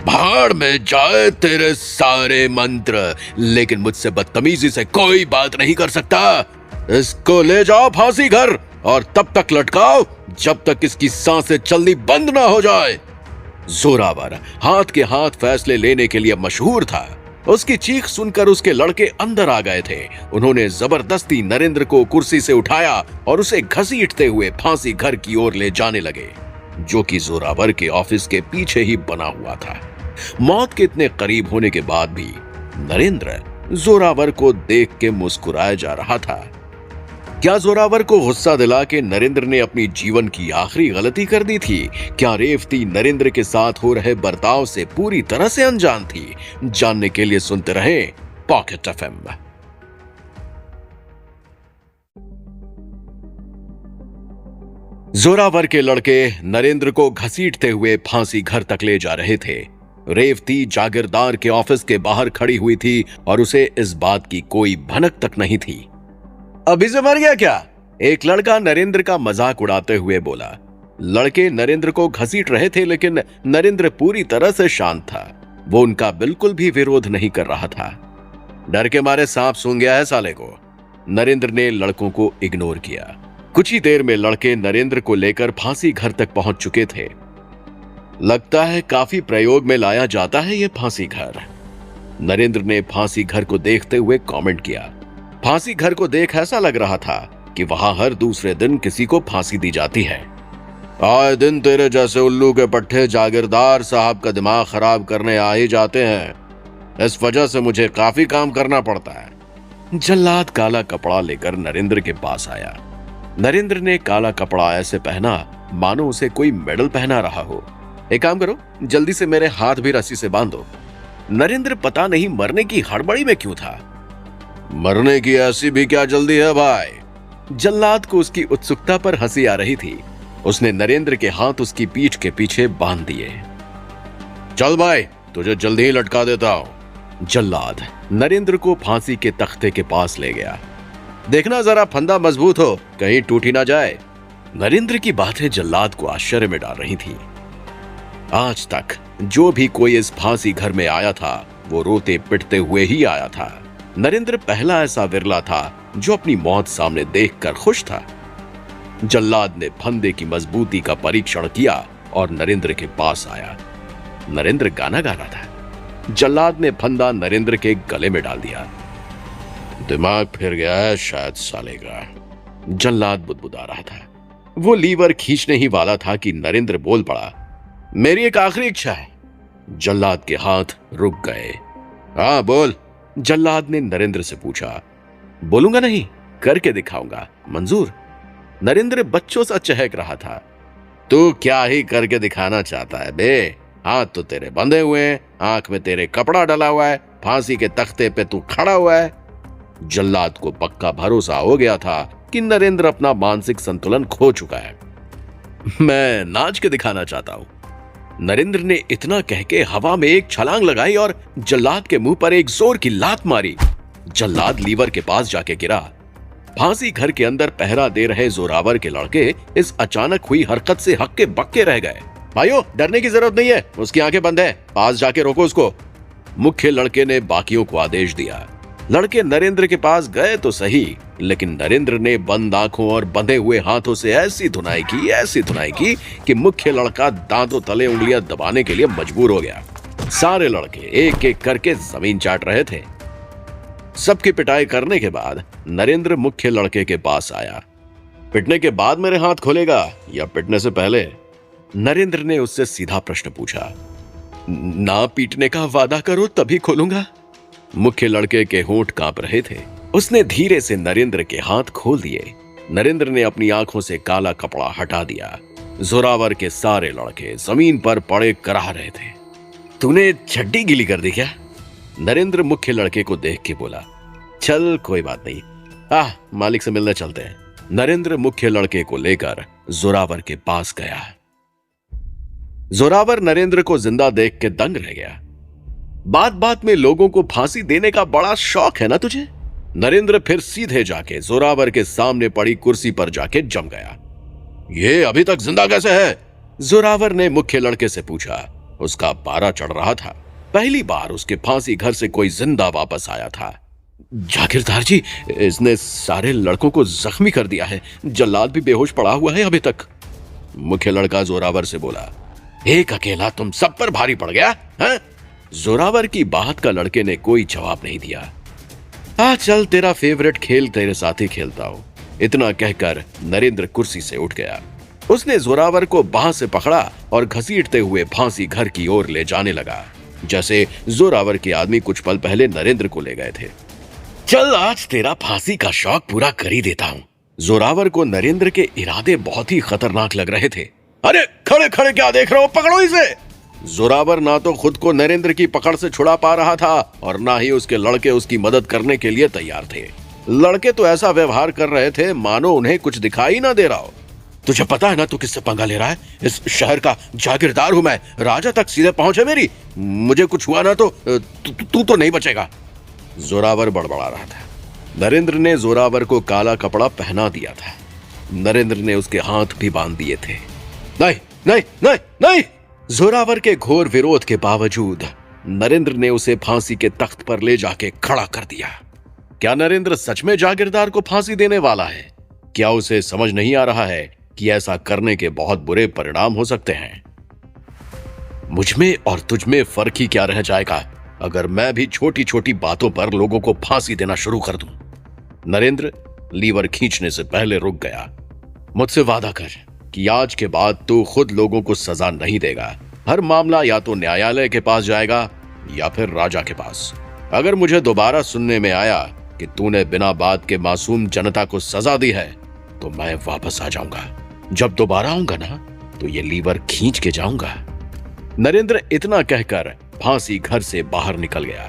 भाड़ में जाए तेरे सारे मंत्र, लेकिन मुझसे बदतमीजी से कोई बात नहीं कर सकता। इसको ले जाओ फांसी घर और तब तक लटकाओ जब तक इसकी सांसें चलनी बंद ना हो जाए। जोरावर हाथ के हाथ फैसले लेने के लिए मशहूर था। उसकी चीख सुनकर उसके लड़के अंदर आ गए थे। उन्होंने जबरदस्ती नरेंद्र को कुर्सी से उठाया और उसे घसीटते हुए फांसी घर की ओर ले जाने लगे, जो कि जोरावर के ऑफिस के पीछे ही बना हुआ था। मौत के इतने करीब होने के बाद भी नरेंद्र जोरावर को देख के मुस्कुराया जा रहा था। क्या जोरावर को गुस्सा दिला के नरेंद्र ने अपनी जीवन की आखिरी गलती कर दी थी? क्या रेवती नरेंद्र के साथ हो रहे बर्ताव से पूरी तरह से अनजान थी? जानने के लिए सुनते रहें पॉकेट एफएम। जोरावर के लड़के नरेंद्र को घसीटते हुए फांसी घर तक ले जा रहे थे। रेवती जागीरदार के ऑफिस के बाहर खड़ी हुई थी और उसे इस बात की कोई भनक तक नहीं थी। अभी से मर गया क्या? एक लड़का नरेंद्र का मजाक उड़ाते हुए बोला। लड़के नरेंद्र को घसीट रहे थे, लेकिन नरेंद्र पूरी तरह से शांत था। वो उनका बिल्कुल भी विरोध नहीं कर रहा था। डर के मारे सांप सूंघ गया है साले को। नरेंद्र ने लड़कों को इग्नोर किया। कुछ ही देर में लड़के नरेंद्र को लेकर फांसी घर तक पहुंच चुके थे। लगता है काफी प्रयोग में लाया जाता है ये फांसी घर। नरेंद्र ने फांसी घर को देखते हुए कमेंट किया। फांसी घर को देख ऐसा लग रहा था कि वहां हर दूसरे दिन किसी को फांसी दी जाती है। आए दिन तेरे जैसे उल्लू के पट्टे जागीरदार साहब का दिमाग खराब करने आ ही जाते हैं। इस वजह से मुझे काफी काम करना पड़ता है। जल्लाद काला कपड़ा लेकर नरेंद्र के पास आया। नरेंद्र ने काला कपड़ा ऐसे पहना मानो उसे कोई मेडल पहना रहा हो। एक काम करो, जल्दी से मेरे हाथ भी रस्सी से बांध दो। नरेंद्र पता नहीं मरने की हड़बड़ी में क्यों था। मरने की ऐसी भी क्या जल्दी है भाई? जल्लाद को उसकी उत्सुकता पर हंसी आ रही थी। उसने नरेंद्र के हाथ उसकी पीठ के पीछे बांध दिए। चल भाई, तुझे जल्दी ही लटका देता हूं। जल्लाद नरेंद्र को फांसी के तख्ते के पास ले गया। देखना जरा फंदा मजबूत हो, कहीं टूट ही ना जाए। नरेंद्र की बातें जल्लाद को आश्चर्य में डाल रही थी। आज तक जो भी कोई इस फांसी घर में आया था वो रोते पिटते हुए ही आया था। नरेंद्र पहला ऐसा विरला था जो अपनी मौत सामने देखकर खुश था। जल्लाद ने फंदे की मजबूती का परीक्षण किया और नरेंद्र के पास आया। नरेंद्र गाना गा रहा था। जल्लाद ने फंदा नरेंद्र के गले में डाल दिया। दिमाग फिर गया है शायद साले का। जल्लाद बुदबुदा रहा था। वो लीवर खींचने ही वाला था कि नरेंद्र बोल पड़ा, मेरी एक आखिरी इच्छा है। जल्लाद के हाथ रुक गए। हाँ बोल। जल्लाद ने नरेंद्र से पूछा। बोलूंगा नहीं, करके दिखाऊंगा, मंजूर? नरेंद्र बच्चों सा चहक रहा था। तू क्या ही करके दिखाना चाहता है बे? हाथ तो तेरे बंधे हुए हैं, आंख में तेरे कपड़ा डला हुआ है, फांसी के तख्ते पे तू खड़ा हुआ है। जल्लाद को पक्का भरोसा हो गया था कि नरेंद्र अपना मानसिक संतुलन खो चुका है। मैं नाच के दिखाना चाहता हूं। नरेंद्र ने इतना कह के हवा में एक छलांग लगाई और जल्लाद के मुंह पर एक जोर की लात मारी। जल्लाद लीवर के पास जाके गिरा। फांसी घर के अंदर पहरा दे रहे जोरावर के लड़के इस अचानक हुई हरकत से हक्के बक्के रह गए। भाइयों, डरने की जरूरत नहीं है, उसकी आंखें बंद है, पास जाके रोको उसको। मुख्य लड़के ने बाकियों को आदेश दिया। लड़के नरेंद्र के पास गए तो सही, लेकिन नरेंद्र ने बंद आंखों और बंधे हुए हाथों से ऐसी धुनाई की कि मुख्य लड़का दांतों तले उंगलियां दबाने के लिए मजबूर हो गया। सारे लड़के एक एक करके जमीन चाट रहे थे। सबकी पिटाई करने के बाद नरेंद्र मुख्य लड़के के पास आया। पिटने के बाद मेरे हाथ खोलेगा या पिटने से पहले? नरेंद्र ने उससे सीधा प्रश्न पूछा। ना पीटने का वादा करो तभी खोलूंगा। मुख्य लड़के के होंठ कांप रहे थे। उसने धीरे से नरेंद्र के हाथ खोल दिए। नरेंद्र ने अपनी आंखों से काला कपड़ा हटा दिया। जोरावर के सारे लड़के जमीन पर पड़े कराह रहे थे। तूने चड्डी गीली कर दी क्या? नरेंद्र मुख्य लड़के को देख के बोला। चल कोई बात नहीं, मालिक से मिलने चलते हैं। नरेंद्र मुख्य लड़के को लेकर जोरावर के पास गया। जोरावर नरेंद्र को जिंदा देख के दंग रह गया। बात बात में लोगों को फांसी देने का बड़ा शौक है ना तुझे? नरेंद्र फिर सीधे जाके जोरावर के सामने पड़ी कुर्सी पर जाके जम गया। ये अभी तक जिंदा कैसे है? जोरावर ने मुख्य लड़के से पूछा। उसका पारा चढ़ रहा था। पहली बार उसके फांसी घर से कोई जिंदा वापस आया था। जागीरदार जी, इसने सारे लड़कों को जख्मी कर दिया है। जल्लाद भी बेहोश पड़ा हुआ है अभी तक। मुख्य लड़का जोरावर से बोला। एक अकेला तुम सब पर भारी पड़ गया है? जोरावर की बात का लड़के ने कोई जवाब नहीं दिया। चल, तेरा फेवरेट खेल तेरे साथ ही खेलता हूं। इतना कहकर नरेंद्र कुर्सी से उठ गया। उसने जोरावर को बाह से पकड़ा और घसीटते हुए फांसी घर की ओर ले जाने लगा, जैसे जोरावर के आदमी कुछ पल पहले नरेंद्र को ले गए थे। चल, आज तेरा फांसी का शौक पूरा कर ही देता हूं। जोरावर को नरेंद्र के इरादे बहुत ही खतरनाक लग रहे थे। अरे खड़े खड़े क्या देख रहे हो, पकड़ो इसे। जोरावर ना तो खुद को नरेंद्र की पकड़ से छुड़ा पा रहा था और ना ही उसके लड़के उसकी मदद करने के लिए तैयार थे। लड़के तो ऐसा व्यवहार कर रहे थे मानो उन्हें कुछ दिखाई ना दे रहा हो। तुझे पता है ना तू किससे पंगा ले रहा है? इस शहर का जागीरदार हूं मैं, राजा तक सीधे पहुंच है मेरी। मुझे कुछ हुआ ना तो तू तो नहीं बचेगा। जोरावर बड़बड़ा रहा था। नरेंद्र ने जोरावर को काला कपड़ा पहना दिया था। नरेंद्र ने उसके हाथ भी बांध दिए थे। नहीं नहीं नहीं नहीं! जोरावर के घोर विरोध के बावजूद नरेंद्र ने उसे फांसी के तख्त पर ले जाके खड़ा कर दिया। क्या नरेंद्र सच में जागीरदार को फांसी देने वाला है? क्या उसे समझ नहीं आ रहा है कि ऐसा करने के बहुत बुरे परिणाम हो सकते हैं? मुझमें और तुझमें फर्क ही क्या रह जाएगा अगर मैं भी छोटी छोटी बातों पर लोगों को फांसी देना शुरू कर दूं? नरेंद्र लीवर खींचने से पहले रुक गया। मुझसे वादा कर कि आज के बाद तू खुद लोगों को सजा नहीं देगा। हर मामला या तो न्यायालय के पास जाएगा या फिर राजा के पास। अगर मुझे दोबारा सुनने में आया कि तूने बिना बात के मासूम जनता को सजा दी है तो मैं वापस आ जाऊंगा। जब दोबारा आऊंगा ना तो ये लीवर खींच के जाऊंगा। नरेंद्र इतना कहकर फांसी घर से बाहर निकल गया।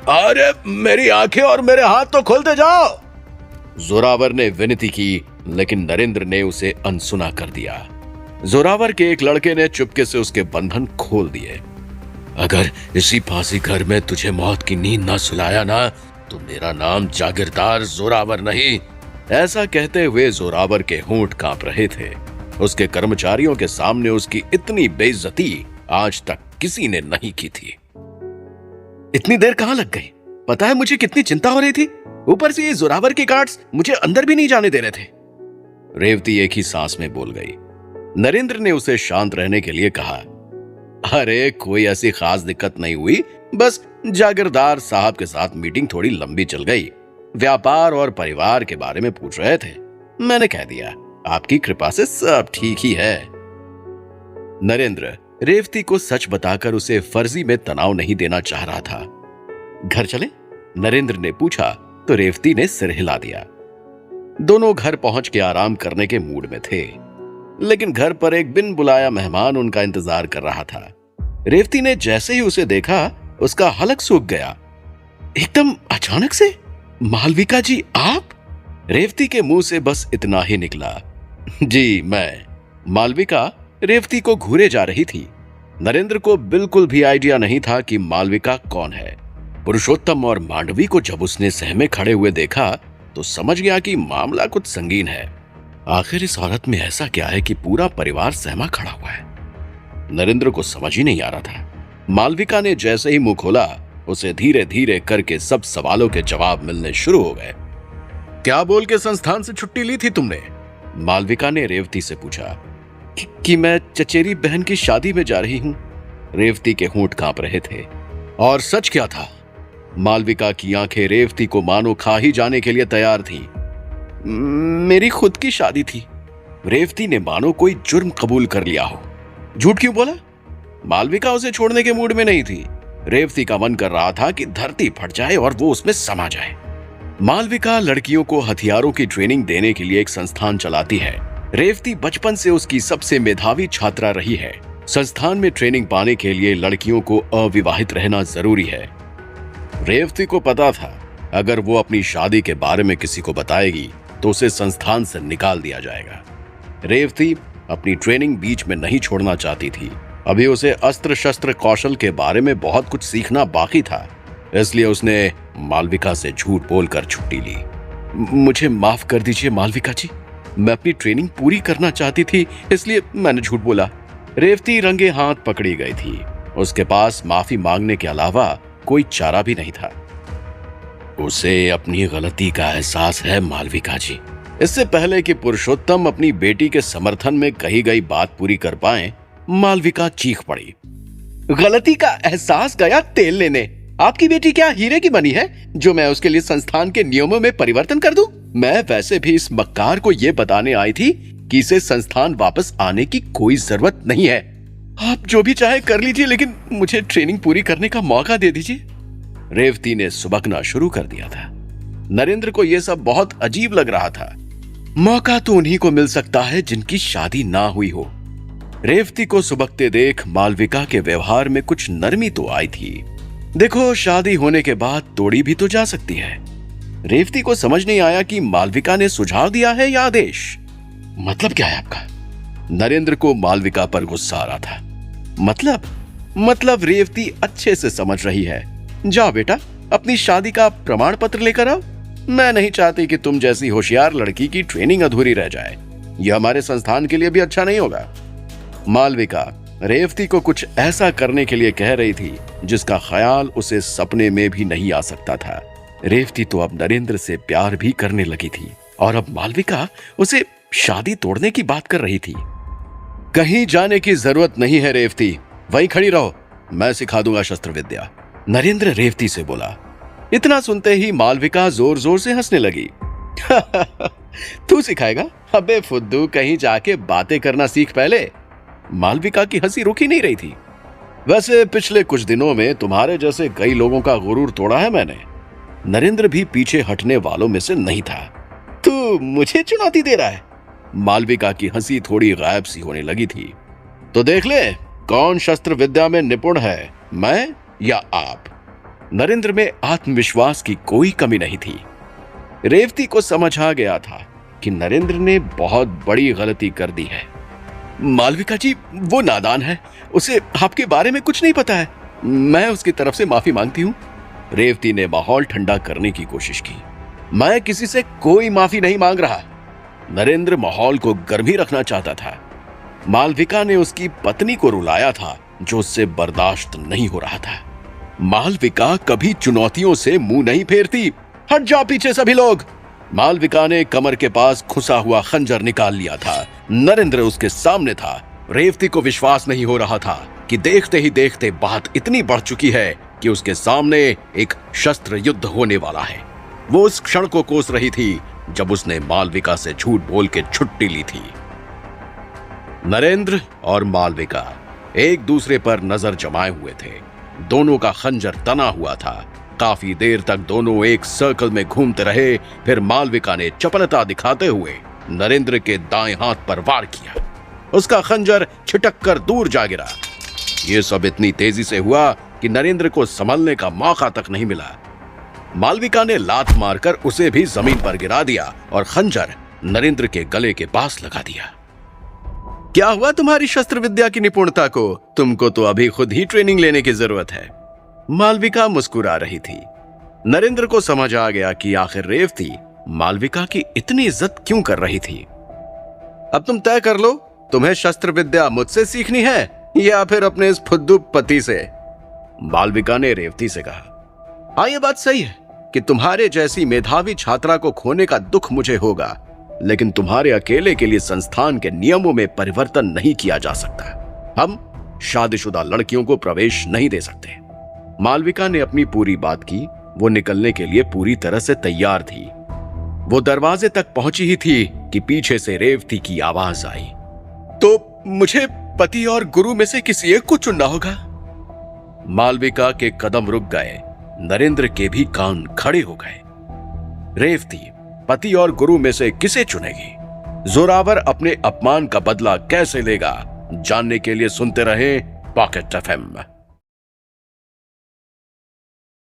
अरे मेरी आंखें और मेरे हाथ तो खोलते जाओ, जोरावर ने विनती की, लेकिन नरेंद्र ने उसे अनसुना कर दिया। जोरावर के एक लड़के ने चुपके से उसके बंधन खोल दिए। अगर इसी फांसी घर में तुझे मौत की नींद ना सुलाया ना तो मेरा नाम जागीरदार जोरावर नहीं। ऐसा कहते हुए जोरावर के होंठ कांप रहे थे। उसके कर्मचारियों के सामने उसकी इतनी बेइज्जती आज तक किसी ने नहीं की थी। इतनी देर कहां लग गई? पता है मुझे कितनी चिंता हो रही थी। ऊपर से ये जोरावर के गार्ड्स मुझे अंदर भी नहीं जाने दे रहे थे। रेवती एक ही सांस में बोल गई। नरेंद्र ने उसे शांत रहने के लिए कहा, अरे कोई ऐसी खास दिक्कत नहीं हुई, बस जागीरदार साहब के साथ मीटिंग थोड़ी लंबी चल गई। व्यापार और परिवार के बारे में पूछ रहे थे। मैंने कह दिया आपकी कृपा से सब ठीक ही है। नरेंद्र रेवती को सच बताकर उसे फर्जी में तनाव नहीं देना चाह रहा था। घर चले? नरेंद्र ने पूछा तो रेवती ने सिर हिला दिया। दोनों घर पहुंच के आराम करने के मूड में थे, लेकिन घर पर एक बिन बुलाया मेहमान उनका इंतजार कर रहा था। रेवती ने जैसे ही उसे देखा उसका हलक सूख गया। एकदम अचानक से? मालविका जी आप? रेवती के मुंह से बस इतना ही निकला, जी मैं। मालविका रेवती को घूरे जा रही थी। नरेंद्र को बिल्कुल भी आइडिया नहीं था कि मालविका कौन है। पुरुषोत्तम और मांडवी को जब उसने सहमे खड़े हुए देखा तो समझ गया कि मामला कुछ संगीन है। आखिर इस औरत में ऐसा क्या है कि पूरा परिवार सहमा खड़ा हुआ है? नरेंद्र को समझ ही नहीं आ रहा था। मालविका ने जैसे ही मुंह खोला उसे धीरे धीरे करके सब सवालों के जवाब मिलने शुरू हो गए। क्या बोल के संस्थान से छुट्टी ली थी तुमने? मालविका ने रेवती से पूछा। कि मैं चचेरी बहन की शादी में जा रही हूं। रेवती के होंठ कांप रहे थे। और सच क्या था? मालविका की आंखें रेवती को मानो खा ही जाने के लिए तैयार थी। मेरी खुद की शादी थी। रेवती ने मानो कोई जुर्म कबूल कर लिया हो। झूठ क्यों बोला? मालविका उसे छोड़ने के मूड में नहीं थी। रेवती का मन कर रहा था कि धरती फट जाए और वो उसमें समा जाए। मालविका लड़कियों को हथियारों की ट्रेनिंग देने के लिए एक संस्थान चलाती है। रेवती बचपन से उसकी सबसे मेधावी छात्रा रही है। संस्थान में ट्रेनिंग पाने के लिए लड़कियों को अविवाहित रहना जरूरी है। रेवती को पता था अगर वो अपनी शादी के बारे में किसी को बताएगी तो उसे संस्थान से निकाल दिया जाएगा। रेवती अपनी ट्रेनिंग बीच में नहीं छोड़ना चाहती थी। अभी उसे अस्त्र शस्त्र कौशल के बारे में बहुत कुछ सीखना बाकी था, इसलिए उसने मालविका से झूठ बोलकर छुट्टी ली। मुझे माफ कर दीजिए मालविका जी, मैं अपनी ट्रेनिंग पूरी करना चाहती थी, इसलिए मैंने झूठ बोला। रेवती रंगे हाथ पकड़ी गई थी। उसके पास माफी मांगने के अलावा कोई चारा भी नहीं था। उसे अपनी गलती का एहसास है मालविका जी। इससे पहले कि पुरुषोत्तम अपनी बेटी के समर्थन में कही गई बात पूरी कर पाए, मालविका चीख पड़ी। गलती का एहसास गया तेल लेने। आपकी बेटी क्या हीरे की बनी है जो मैं उसके लिए संस्थान के नियमों में परिवर्तन कर दूं? मैं वैसे भी इस मक्कार को यह बताने आई थी कि इसे संस्थान वापस आने की कोई जरूरत नहीं है। आप जो भी चाहे कर लीजिए, लेकिन मुझे ट्रेनिंग पूरी करने का मौका दे दीजिए। रेवती ने सुबकना शुरू कर दिया था। नरेंद्र को यह सब बहुत अजीब लग रहा था। मौका तो उन्हीं को मिल सकता है जिनकी शादी ना हुई हो। रेवती को सुबकते देख मालविका के व्यवहार में कुछ नरमी तो आई थी। देखो, शादी होने के बाद तोड़ी भी तो जा सकती है। रेवती को समझ नहीं आया कि मालविका ने सुझाव दिया है या आदेश। मतलब क्या है आपका? नरेंद्र को मालविका पर गुस्सा आ रहा था। मतलब रेवती अच्छे से समझ रही है। जाओ बेटा, अपनी शादी का प्रमाण पत्र लेकर आओ। मैं नहीं चाहती कि तुम जैसी होशियार लड़की की ट्रेनिंग अधूरी रह जाए। यह हमारे संस्थान के लिए भी अच्छा नहीं होगा। मालविका रेवती को कुछ ऐसा करने के लिए कह रही थी जिसका ख्याल उसे सपने में भी नहीं आ सकता था। रेवती तो अब नरेंद्र से प्यार भी करने लगी थी और अब मालविका उसे शादी तोड़ने की बात कर रही थी। कहीं जाने की जरूरत नहीं है रेवती, वहीं खड़ी रहो, मैं सिखा दूंगा शस्त्र विद्या, नरेंद्र रेवती से बोला। इतना सुनते ही मालविका जोर जोर से हंसने लगी। तू सिखाएगा? अबे फुद्दू, कहीं जाके बातें करना सीख पहले। मालविका की हंसी रुक ही नहीं रही थी। वैसे पिछले कुछ दिनों में तुम्हारे जैसे कई लोगों का गुरूर तोड़ा है मैंने। नरेंद्र भी पीछे हटने वालों में से नहीं था। तू मुझे चुनौती दे रहा है? मालविका की हंसी थोड़ी गायब सी होने लगी थी। तो देख ले कौन शस्त्र विद्या में निपुण है, मैं या आप। नरेंद्र में आत्मविश्वास की कोई कमी नहीं थी। रेवती को समझ आ गया था कि नरेंद्र ने बहुत बड़ी गलती कर दी है। मालविका जी, वो नादान है, उसे आपके बारे में कुछ नहीं पता है, मैं उसकी तरफ से माफी मांगती हूँ। रेवती ने माहौल ठंडा करने की कोशिश की। मैं किसी से कोई माफी नहीं मांग रहा। नरेंद्र माहौल को गर्म ही रखना चाहता था। मालविका ने उसकी पत्नी को रुलाया था जो उससे बर्दाश्त नहीं हो रहा था। मालविका कभी चुनौतियों से मुंह नहीं फेरती। हट जाओ पीछे सभी लोग। मालविका ने कमर के पास खुसा हुआ खंजर निकाल लिया था। नरेंद्र उसके सामने था। रेवती को विश्वास नहीं हो रहा था कि देखते ही देखते बात इतनी बढ़ चुकी है कि उसके सामने एक शस्त्र युद्ध होने वाला है। वो उस क्षण को कोस रही थी जब उसने मालविका से झूठ बोल के छुट्टी ली थी। नरेंद्र और मालविका एक दूसरे पर नजर जमाए हुए थे। दोनों का खंजर तना हुआ था। काफी देर तक दोनों एक सर्कल में घूमते रहे। फिर मालविका ने चपलता दिखाते हुए नरेंद्र के दाएं हाथ पर वार किया। उसका खंजर छिटक कर दूर जा गिरा। यह सब इतनी तेजी से हुआ कि नरेंद्र को संभलने का मौका तक नहीं मिला। मालविका ने लात मारकर उसे भी जमीन पर गिरा दिया और खंजर नरेंद्र के गले के पास लगा दिया। क्या हुआ तुम्हारी शस्त्र विद्या की निपुणता को? तुमको तो अभी खुद ही ट्रेनिंग लेने की जरूरत है। मालविका मुस्कुरा रही थी। नरेंद्र को समझ आ गया कि आखिर रेवती मालविका की इतनी इज्जत क्यों कर रही थी। अब तुम तय कर लो, तुम्हें शस्त्र विद्या मुझसे सीखनी है या फिर अपने इस फुद्दू पति से। मालविका ने रेवती से कहा। हाँ, ये बात सही है कि तुम्हारे जैसी मेधावी छात्रा को खोने का दुख मुझे होगा, लेकिन तुम्हारे अकेले के लिए संस्थान के नियमों में परिवर्तन नहीं किया जा सकता। हम शादीशुदा लड़कियों को प्रवेश नहीं दे सकते। मालविका ने अपनी पूरी बात की। वो निकलने के लिए पूरी तरह से तैयार थी। वो दरवाजे तक पहुंची ही थी कि पीछे से रेवती की आवाज आई। तो मुझे पति और गुरु में से किसी एक को चुनना होगा। मालविका के कदम रुक गए। नरेंद्र के भी कान खड़े हो गए। रेवती पति और गुरु में से किसे चुनेगी? जोरावर अपने अपमान का बदला कैसे लेगा? जानने के लिए सुनते रहें पॉकेट एफएम।